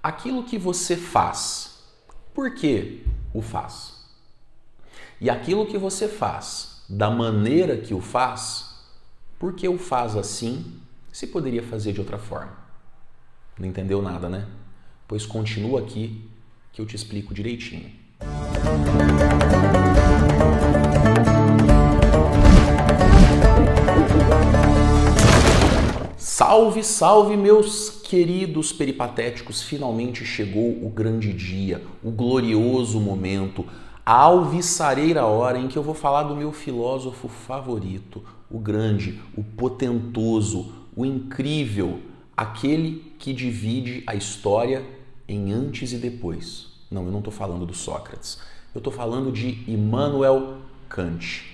aquilo que você faz, por que o faz? E aquilo que você faz, da maneira que o faz, por que o faz assim, se poderia fazer de outra forma? Não entendeu nada, né? Pois continua aqui que eu te explico direitinho. Salve, salve, meus queridos peripatéticos! Finalmente chegou o grande dia, o glorioso momento, a alvissareira hora em que eu vou falar do meu filósofo favorito, o grande, o potentoso, o incrível, aquele que divide a história em antes e depois. Não, eu não estou falando do Sócrates, eu estou falando de Immanuel Kant.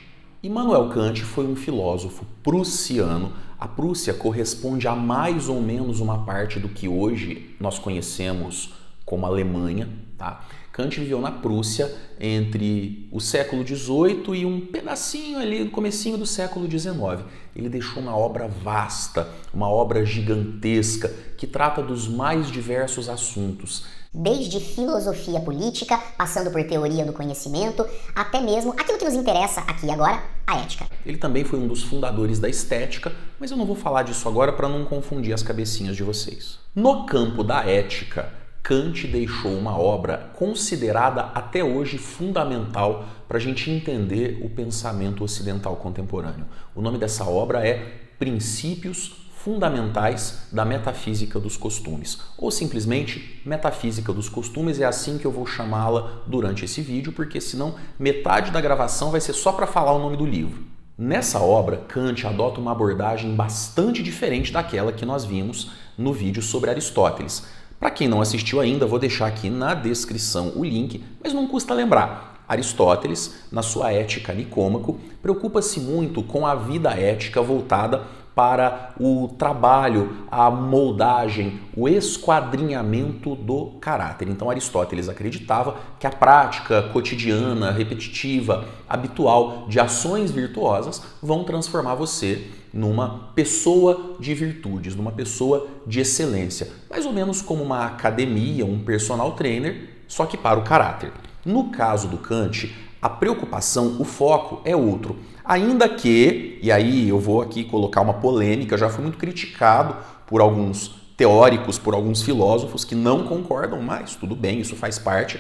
Immanuel Kant foi um filósofo prussiano. A Prússia corresponde a mais ou menos uma parte do que hoje nós conhecemos como Alemanha, tá? Kant viveu na Prússia entre o século XVIII e um pedacinho ali do comecinho do século XIX. Ele deixou uma obra vasta, uma obra gigantesca, que trata dos mais diversos assuntos. Desde filosofia política, passando por teoria do conhecimento, até mesmo aquilo que nos interessa aqui e agora, a ética. Ele também foi um dos fundadores da estética, mas eu não vou falar disso agora para não confundir as cabecinhas de vocês. No campo da ética, Kant deixou uma obra considerada até hoje fundamental para a gente entender o pensamento ocidental contemporâneo. O nome dessa obra é Princípios Fundamentais da Metafísica dos Costumes, ou simplesmente Metafísica dos Costumes, é assim que eu vou chamá-la durante esse vídeo, porque senão metade da gravação vai ser só para falar o nome do livro. Nessa obra, Kant adota uma abordagem bastante diferente daquela que nós vimos no vídeo sobre Aristóteles. Para quem não assistiu ainda, vou deixar aqui na descrição o link, mas não custa lembrar. Aristóteles, na sua Ética Nicômaco, preocupa-se muito com a vida ética voltada para o trabalho, a moldagem, o esquadrinhamento do caráter. Então Aristóteles acreditava que a prática cotidiana, repetitiva, habitual de ações virtuosas vão transformar você numa pessoa de virtudes, numa pessoa de excelência. Mais ou menos como uma academia, um personal trainer, só que para o caráter. No caso do Kant, a preocupação, o foco é outro. Ainda que, e aí eu vou aqui colocar uma polêmica, já fui muito criticado por alguns teóricos, por alguns filósofos que não concordam, mas tudo bem, isso faz parte.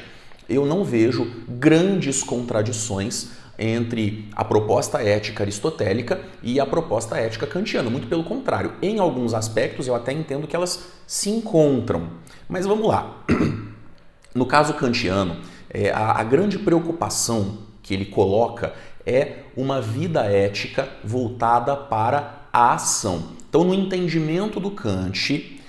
Eu não vejo grandes contradições entre a proposta ética aristotélica e a proposta ética kantiana. Muito pelo contrário, em alguns aspectos eu até entendo que elas se encontram. Mas vamos lá. No caso kantiano, a grande preocupação que ele coloca é uma vida ética voltada para a ação. Então, no entendimento do Kant,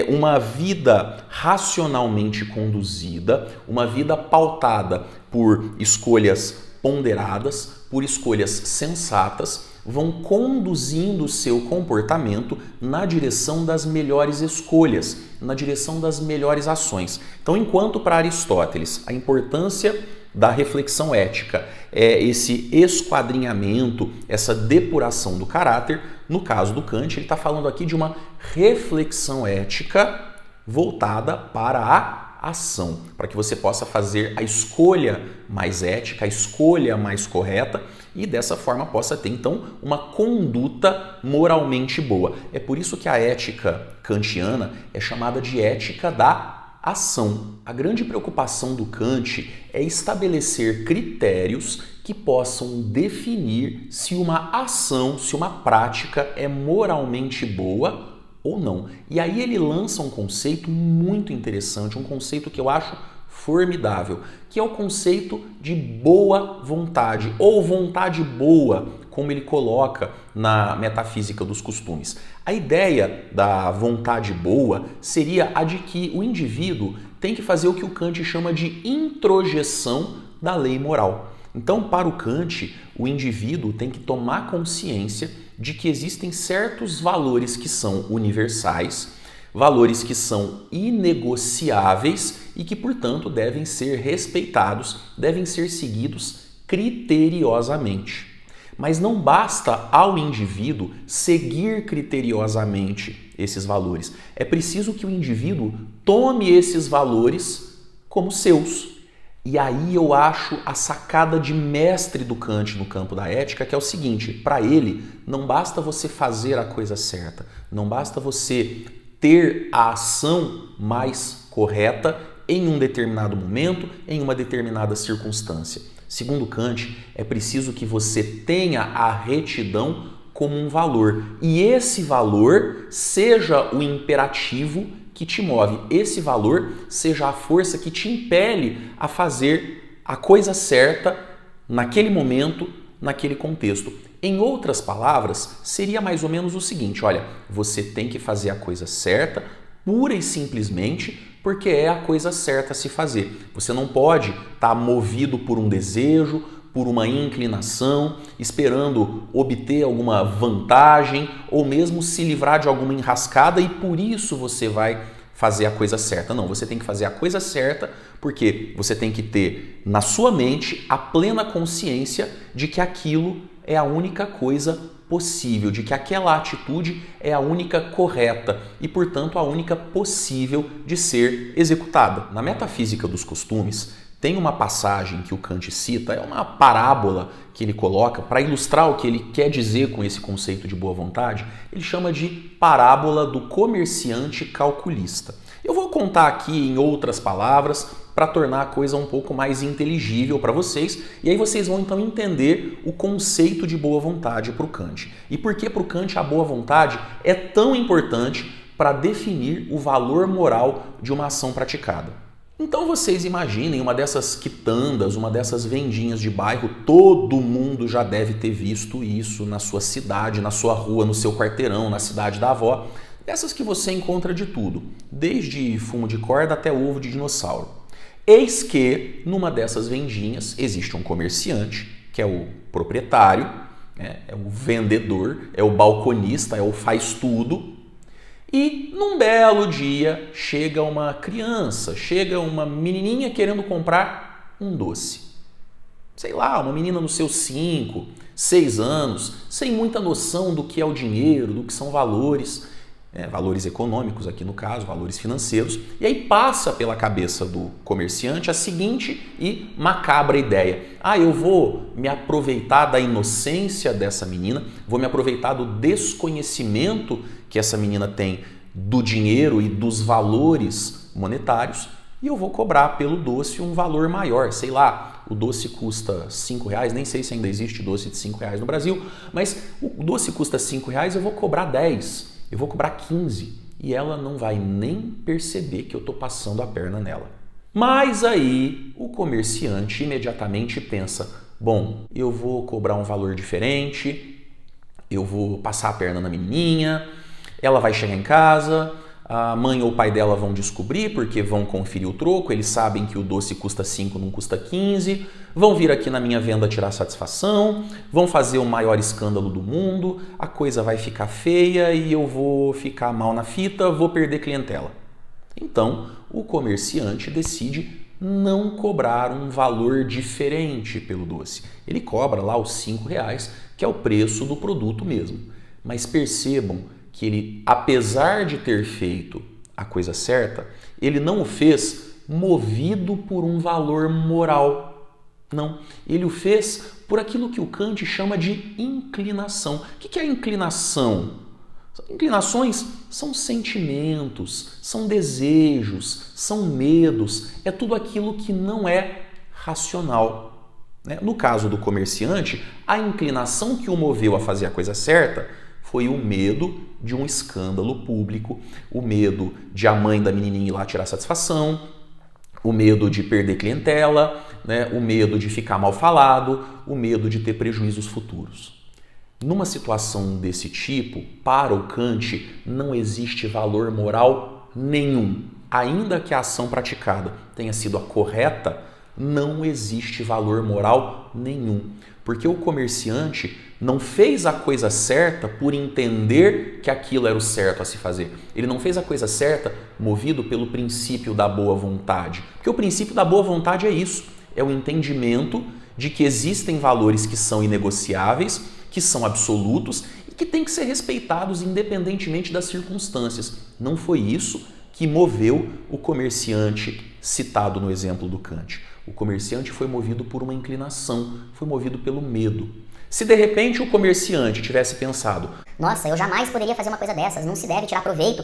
uma vida racionalmente conduzida, uma vida pautada por escolhas ponderadas, por escolhas sensatas, vão conduzindo o seu comportamento na direção das melhores escolhas, na direção das melhores ações. Então, enquanto para Aristóteles a importância da reflexão ética é esse esquadrinhamento, essa depuração do caráter, no caso do Kant, ele está falando aqui de uma reflexão ética voltada para a ação, para que você possa fazer a escolha mais ética, a escolha mais correta e dessa forma possa ter então uma conduta moralmente boa. É por isso que a ética kantiana é chamada de ética da ação. A grande preocupação do Kant é estabelecer critérios que possam definir se uma ação, se uma prática é moralmente boa ou não. E aí ele lança um conceito muito interessante, um conceito que eu acho formidável, que é o conceito de boa vontade, ou vontade boa, como ele coloca na Metafísica dos Costumes. A ideia da vontade boa seria a de que o indivíduo tem que fazer o que o Kant chama de introjeção da lei moral. Então, para o Kant, o indivíduo tem que tomar consciência de que existem certos valores que são universais, valores que são inegociáveis e que, portanto, devem ser respeitados, devem ser seguidos criteriosamente. Mas não basta ao indivíduo seguir criteriosamente esses valores. É preciso que o indivíduo tome esses valores como seus. E aí eu acho a sacada de mestre do Kant no campo da ética, que é o seguinte: para ele, não basta você fazer a coisa certa, não basta você ter a ação mais correta em um determinado momento, em uma determinada circunstância. Segundo Kant, é preciso que você tenha a retidão como um valor, e esse valor seja o imperativo que te move, esse valor seja a força que te impele a fazer a coisa certa naquele momento, naquele contexto. Em outras palavras, seria mais ou menos o seguinte: olha, você tem que fazer a coisa certa pura e simplesmente porque é a coisa certa a se fazer. Você não pode estar movido por um desejo, por uma inclinação, esperando obter alguma vantagem ou mesmo se livrar de alguma enrascada e por isso você vai fazer a coisa certa. Não, você tem que fazer a coisa certa porque você tem que ter na sua mente a plena consciência de que aquilo é a única coisa possível, de que aquela atitude é a única correta e, portanto, a única possível de ser executada. Na Metafísica dos Costumes, tem uma passagem que o Kant cita, é uma parábola que ele coloca para ilustrar o que ele quer dizer com esse conceito de boa vontade. Ele chama de parábola do comerciante calculista. Eu vou contar aqui em outras palavras para tornar a coisa um pouco mais inteligível para vocês e aí vocês vão então entender o conceito de boa vontade para o Kant. E por que para o Kant a boa vontade é tão importante para definir o valor moral de uma ação praticada. Então vocês imaginem uma dessas quitandas, uma dessas vendinhas de bairro, todo mundo já deve ter visto isso na sua cidade, na sua rua, no seu quarteirão, na cidade da avó, dessas que você encontra de tudo, desde fumo de corda até ovo de dinossauro. Eis que numa dessas vendinhas existe um comerciante, que é o proprietário, é o vendedor, é o balconista, é o faz-tudo. E num belo dia chega uma criança, chega uma menininha querendo comprar um doce. Sei lá, uma menina nos seus 5, 6 anos, sem muita noção do que é o dinheiro, do que são valores, valores econômicos aqui no caso, valores financeiros. E aí passa pela cabeça do comerciante a seguinte e macabra ideia: eu vou me aproveitar da inocência dessa menina, vou me aproveitar do desconhecimento que essa menina tem do dinheiro e dos valores monetários e eu vou cobrar pelo doce um valor maior. Sei lá, o doce custa R$5, nem sei se ainda existe doce de R$5 no Brasil, mas o doce custa R$5, eu vou cobrar 10, eu vou cobrar 15 e ela não vai nem perceber que eu estou passando a perna nela. Mas aí o comerciante imediatamente pensa: bom, eu vou cobrar um valor diferente, eu vou passar a perna na menininha, ela vai chegar em casa, a mãe ou o pai dela vão descobrir porque vão conferir o troco, eles sabem que o doce custa 5, não custa 15, vão vir aqui na minha venda tirar satisfação, vão fazer o maior escândalo do mundo, a coisa vai ficar feia e eu vou ficar mal na fita, vou perder clientela. Então, o comerciante decide não cobrar um valor diferente pelo doce. Ele cobra lá os R$5, que é o preço do produto mesmo. Mas percebam que ele, apesar de ter feito a coisa certa, ele não o fez movido por um valor moral. Não, ele o fez por aquilo que o Kant chama de inclinação. O que é a inclinação? Inclinações são sentimentos, são desejos, são medos, é tudo aquilo que não é racional. No caso do comerciante, a inclinação que o moveu a fazer a coisa certa foi o medo de um escândalo público, o medo de a mãe da menininha ir lá tirar satisfação, o medo de perder clientela, o medo de ficar mal falado, o medo de ter prejuízos futuros. Numa situação desse tipo, para o Kant, não existe valor moral nenhum. Ainda que a ação praticada tenha sido a correta, não existe valor moral nenhum. Porque o comerciante não fez a coisa certa por entender que aquilo era o certo a se fazer. Ele não fez a coisa certa movido pelo princípio da boa vontade. Porque o princípio da boa vontade é isso, é o entendimento de que existem valores que são inegociáveis, que são absolutos e que têm que ser respeitados independentemente das circunstâncias. Não foi isso que moveu o comerciante citado no exemplo do Kant. O comerciante foi movido por uma inclinação, foi movido pelo medo. Se de repente o comerciante tivesse pensado: nossa, eu jamais poderia fazer uma coisa dessas, não se deve tirar proveito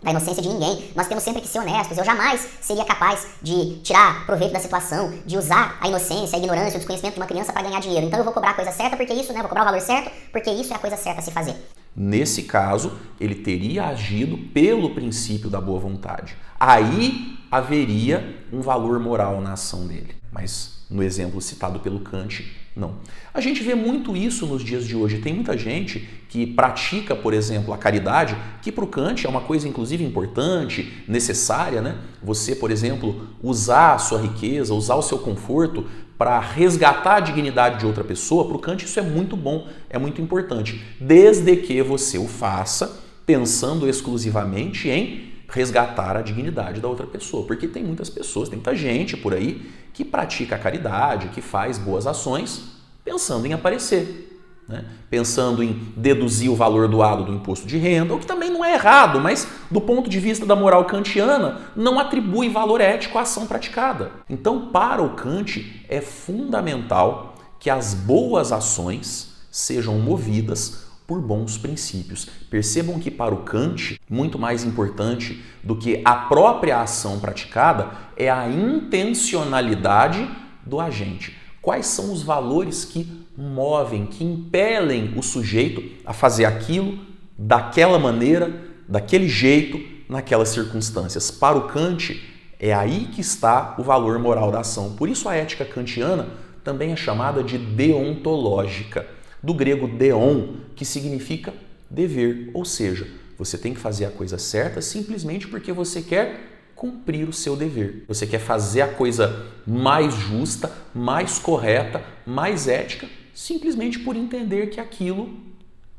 da inocência de ninguém, nós temos sempre que ser honestos, eu jamais seria capaz de tirar proveito da situação, de usar a inocência, a ignorância, o desconhecimento de uma criança para ganhar dinheiro, então eu vou cobrar a coisa certa porque isso, vou cobrar o valor certo porque isso é a coisa certa a se fazer. Nesse caso, ele teria agido pelo princípio da boa vontade. Aí haveria um valor moral na ação dele. Mas no exemplo citado pelo Kant, não. A gente vê muito isso nos dias de hoje. Tem muita gente que pratica, por exemplo, a caridade, que para o Kant é uma coisa inclusive importante, necessária, né? Você, por exemplo, usar a sua riqueza, usar o seu conforto para resgatar a dignidade de outra pessoa, para o Kant isso é muito bom, é muito importante, desde que você o faça pensando exclusivamente em resgatar a dignidade da outra pessoa, porque tem muitas pessoas, tem muita gente por aí que pratica a caridade, que faz boas ações pensando em aparecer, né? Pensando em deduzir o valor doado do imposto de renda, o que também não é errado, mas do ponto de vista da moral kantiana, não atribui valor ético à ação praticada. Então, para o Kant, é fundamental que as boas ações sejam movidas por bons princípios. Percebam que para o Kant, muito mais importante do que a própria ação praticada é a intencionalidade do agente. Quais são os valores que movem, que impelem o sujeito a fazer aquilo daquela maneira, daquele jeito, naquelas circunstâncias? Para o Kant, é aí que está o valor moral da ação. Por isso a ética kantiana também é chamada de deontológica, do grego deon, que significa dever, ou seja, você tem que fazer a coisa certa simplesmente porque você quer cumprir o seu dever. Você quer fazer a coisa mais justa, mais correta, mais ética, simplesmente por entender que aquilo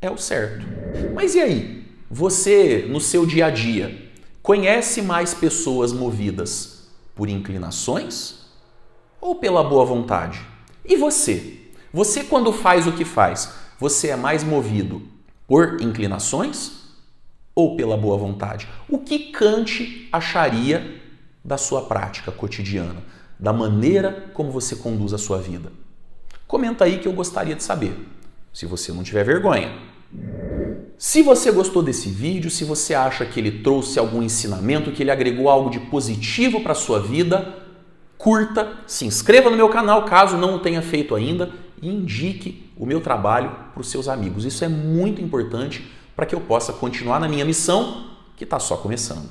é o certo. Mas e aí? Você, no seu dia a dia, conhece mais pessoas movidas por inclinações ou pela boa vontade? E você? Você, quando faz o que faz, você é mais movido por inclinações ou pela boa vontade? O que Kant acharia da sua prática cotidiana, da maneira como você conduz a sua vida? Comenta aí que eu gostaria de saber, se você não tiver vergonha. Se você gostou desse vídeo, se você acha que ele trouxe algum ensinamento, que ele agregou algo de positivo para a sua vida, curta, se inscreva no meu canal caso não o tenha feito ainda e indique o meu trabalho para os seus amigos. Isso é muito importante para que eu possa continuar na minha missão, que está só começando.